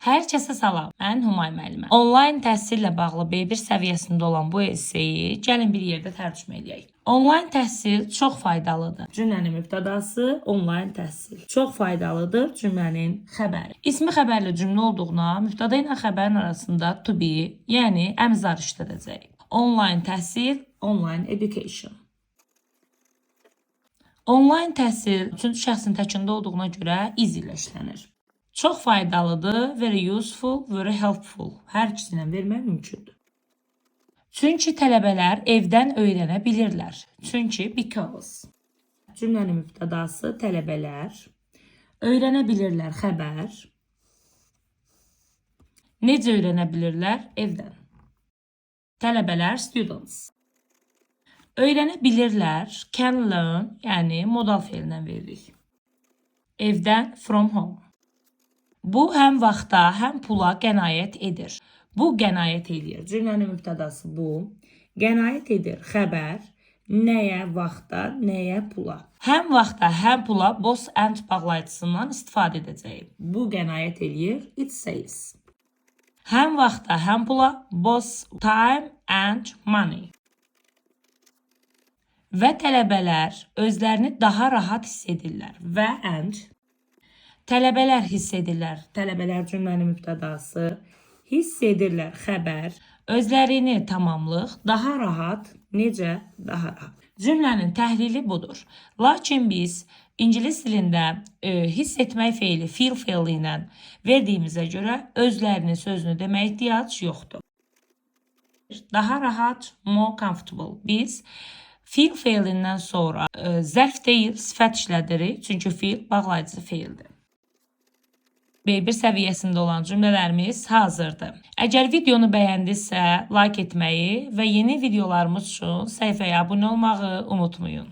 Hər kəsə salam, mən Humay müəlliməm. Onlayn təhsillə bağlı B1 səviyyəsində olan bu esseyi gəlin bir yerdə tərcümə edək. Onlayn təhsil çox faydalıdır. Cümlənin mübtədası onlayn təhsil. Çox faydalıdır cümlənin xəbəri. İsmi xəbərli cümlə olduğuna mübtəda ilə xəbərin arasında to be, yəni əmzar işlədəcək. Onlayn təhsil, online education. Onlayn təhsil üçüncü şəxsin təkində olduğuna görə is ilə işlənir. Çox faydalıdır, very useful, very helpful. Hər ikisi ilə vermək mümkündür. Çünki tələbələr evdən öyrənə bilirlər. Çünki because. Cümlənin mübtədası tələbələr öyrənə bilirlər xəbər. Necə öyrənə bilirlər? Evdən. Tələbələr students. Öyrənə bilirlər can learn, yəni modal feilindən veririk. Evdən from home. Bu həm vaxta, həm pula qənaət edir. Bu qənaət edir. Cümlənin mübtədası bu. Qənaət edir xəbər. Nəyə, vaxta, nəyə, pula. Həm vaxta, həm pula both and bağlayıcısından istifadə edəcəyik. Bu qənaət edir. It says. Həm vaxta, həm pula both time and money. Və tələbələr özlərini daha rahat hiss edirlər. Və and. Tələbələr hiss edirlər. Tələbələr cümlənin mübtədası. Hiss edirlər xəbər. Özlərini tamamlıq. Daha rahat. Necə? Daha rahat. Cümlənin təhlili budur. Lakin biz ingilis dilində hiss etmək feili feel feili ilə verdiyimizə görə özlərini sözünü demək ehtiyac yoxdur. Daha rahat, more comfortable. Biz feel feilindən sonra zərf deyil, sifət işlədirik. Çünki feel bağlayıcı feildir. B1 səviyyəsində olan cümlələrimiz hazırdır. Əgər videonu bəyəndinizsə, like etməyi və yeni videolarımız üçün səhifəyə abunə olmağı unutmayın.